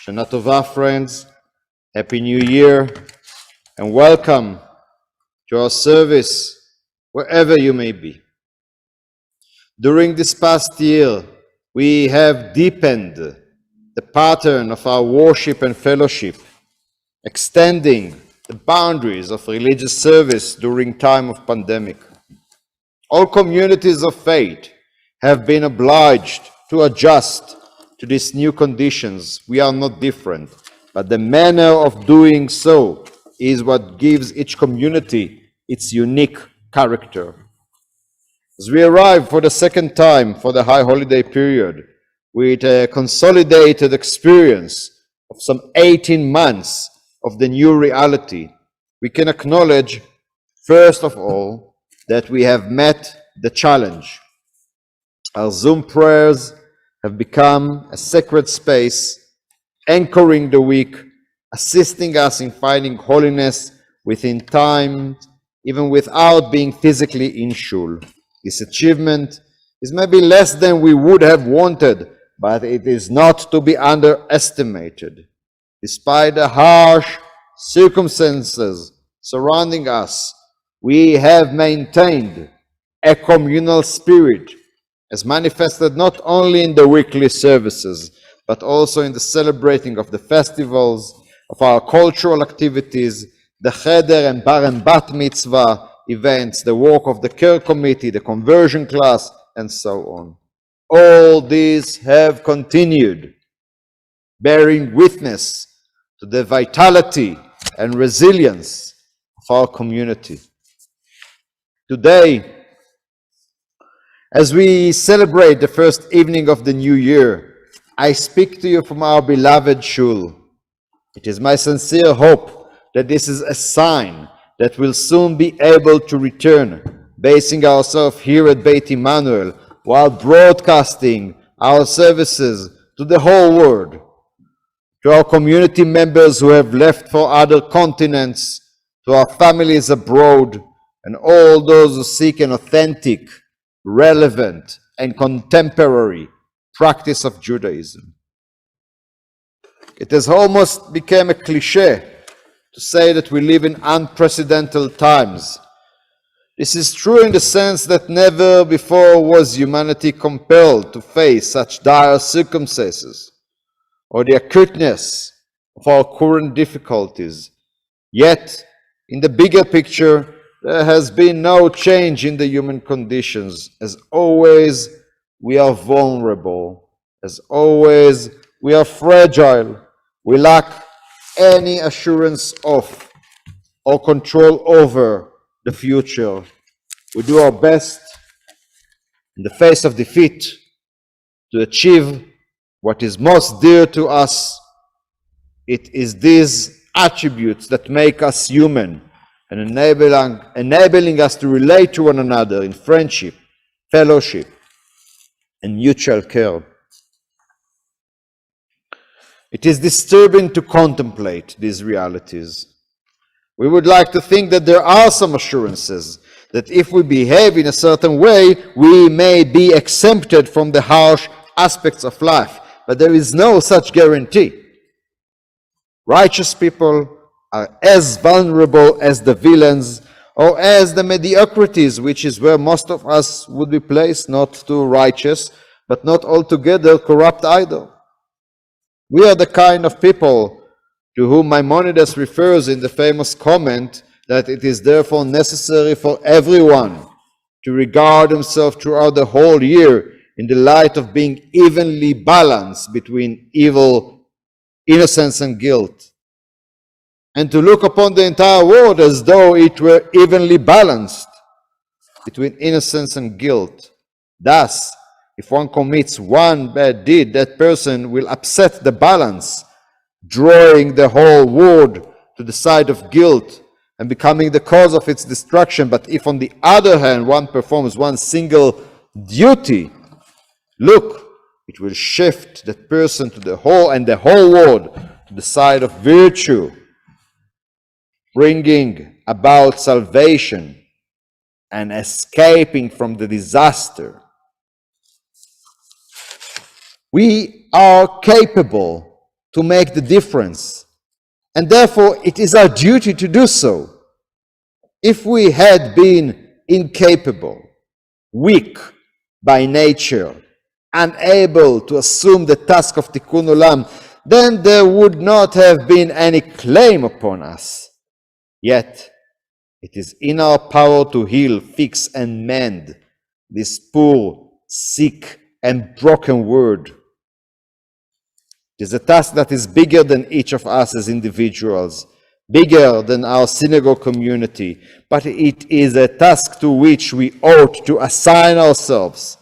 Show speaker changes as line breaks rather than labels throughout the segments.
Shana Tova, friends. Happy New Year, and welcome to our service, wherever you may be. During this past year, we have deepened the pattern of our worship and fellowship, extending the boundaries of religious service during time of pandemic. All communities of faith have been obliged to adjust to these new conditions. We are not different, but the manner of doing so is what gives each community its unique character. As we arrive for the second time for the high holiday period, with a consolidated experience of some 18 months of the new reality, we can acknowledge, first of all, that we have met the challenge. Our Zoom prayers have become a sacred space, anchoring the week, assisting us in finding holiness within time, even without being physically in shul. This achievement is maybe less than we would have wanted, but it is not to be underestimated. Despite the harsh circumstances surrounding us, we have maintained a communal spirit, as manifested not only in the weekly services, but also in the celebrating of the festivals, of our cultural activities, the cheder and bar and bat mitzvah events, the work of the care committee, the conversion class, and so on. All these have continued, bearing witness to the vitality and resilience of our community. Today, as we celebrate the first evening of the new year, I speak to you from our beloved shul. It is my sincere hope that this is a sign that we'll soon be able to return, basing ourselves here at Beit Emanuel, while broadcasting our services to the whole world. To our community members who have left for other continents, to our families abroad, and all those who seek an authentic, relevant, and contemporary practice of Judaism. It has almost become a cliché to say that we live in unprecedented times. This is true in the sense that never before was humanity compelled to face such dire circumstances or the acuteness of our current difficulties. Yet, in the bigger picture, there has been no change in the human conditions. As always, we are vulnerable. As always, we are fragile. We lack any assurance of or control over the future. We do our best in the face of defeat to achieve what is most dear to us. It is these attributes that make us human and enabling us to relate to one another in friendship, fellowship, and mutual care. It is disturbing to contemplate these realities. We would like to think that there are some assurances that if we behave in a certain way, we may be exempted from the harsh aspects of life, but there is no such guarantee. Righteous people are as vulnerable as the villains or as the mediocrities, which is where most of us would be placed, not too righteous, but not altogether corrupt either. We are the kind of people to whom Maimonides refers in the famous comment that it is therefore necessary for everyone to regard himself throughout the whole year in the light of being evenly balanced between evil, innocence, and guilt, and to look upon the entire world as though it were evenly balanced between innocence and guilt. Thus, if one commits one bad deed, that person will upset the balance, drawing the whole world to the side of guilt and becoming the cause of its destruction. But if, on the other hand, one performs one single duty, look, it will shift that person to the whole and the whole world to the side of virtue, bringing about salvation and escaping from the disaster. We are capable to make the difference, and therefore it is our duty to do so. If we had been incapable, weak by nature, unable to assume the task of Tikkun Olam, then there would not have been any claim upon us. Yet, it is in our power to heal, fix, and mend this poor, sick, and broken world. It is a task that is bigger than each of us as individuals, bigger than our synagogue community, but it is a task to which we ought to assign ourselves,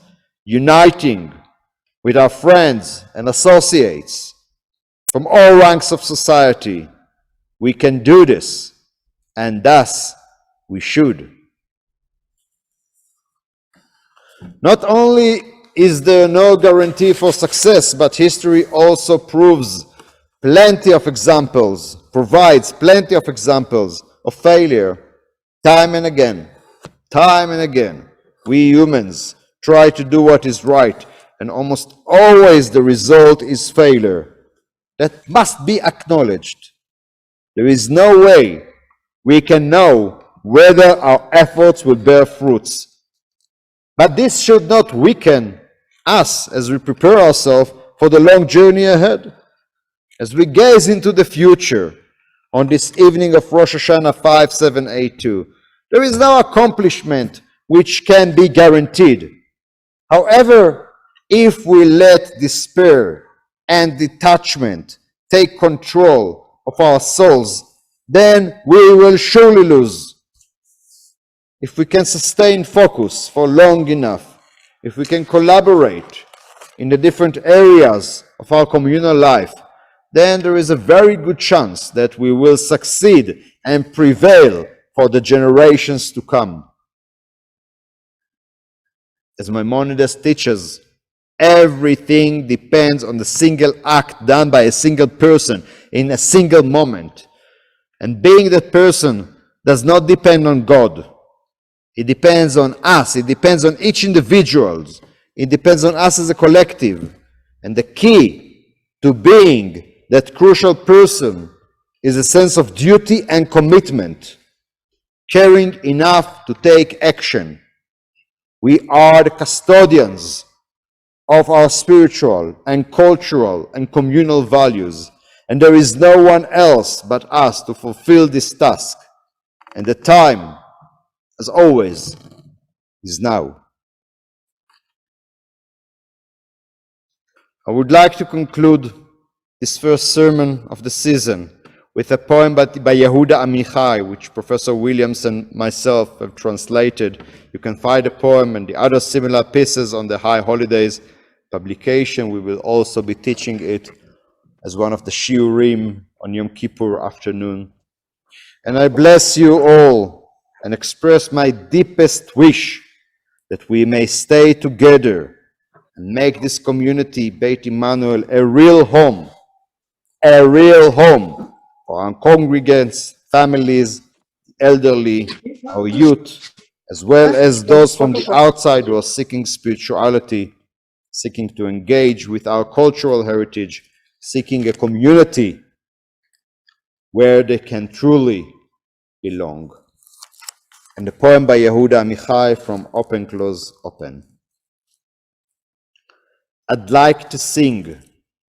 uniting with our friends and associates from all ranks of society. We can do this, and thus we should. Not only is there no guarantee for success, but history also provides plenty of examples of failure. Time and again, we humans try to do what is right, and almost always the result is failure. That must be acknowledged. There is no way we can know whether our efforts will bear fruits. But this should not weaken us as we prepare ourselves for the long journey ahead. As we gaze into the future on this evening of Rosh Hashanah 5782, there is no accomplishment which can be guaranteed. However, if we let despair and detachment take control of our souls, then we will surely lose. If we can sustain focus for long enough, if we can collaborate in the different areas of our communal life, then there is a very good chance that we will succeed and prevail for the generations to come. As Maimonides teaches, everything depends on the single act done by a single person in a single moment. And being that person does not depend on God. It depends on us. It depends on each individual. It depends on us as a collective. And the key to being that crucial person is a sense of duty and commitment, caring enough to take action. We are the custodians of our spiritual and cultural and communal values, and there is no one else but us to fulfill this task. And the time, as always, is now. I would like to conclude this first sermon of the season with a poem by Yehuda Amichai, which Professor Williams and myself have translated. You can find the poem and the other similar pieces on the High Holidays publication. We will also be teaching it as one of the shiurim on Yom Kippur afternoon. And I bless you all and express my deepest wish that we may stay together and make this community, Beit Emanuel, a real home for our congregants, families, elderly, our youth, as well as those from the outside who are seeking spirituality, seeking to engage with our cultural heritage, seeking a community where they can truly belong. And the poem by Yehuda Amichai from Open, Close, Open. I'd like to sing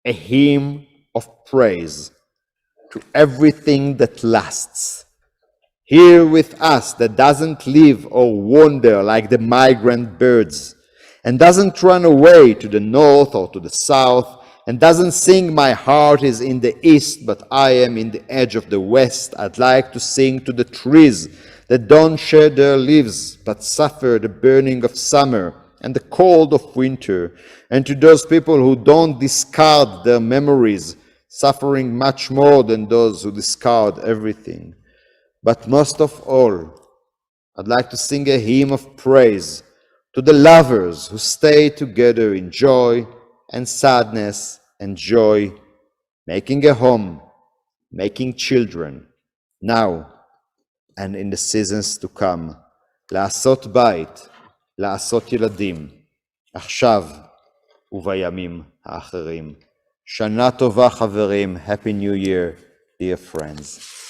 a hymn of praise to everything that lasts, here with us that doesn't live or wander like the migrant birds, and doesn't run away to the north or to the south, and doesn't sing my heart is in the east, but I am in the edge of the west. I'd like to sing to the trees that don't shed their leaves, but suffer the burning of summer and the cold of winter, and to those people who don't discard their memories, suffering much more than those who discard everything. But most of all, I'd like to sing a hymn of praise to the lovers who stay together in joy and sadness and joy, making a home, making children, now and in the seasons to come. לעשות בית, לעשות ילדים, עכשיו ובימים האחרים. Shana Tova, Chaverim. Happy New Year, dear friends.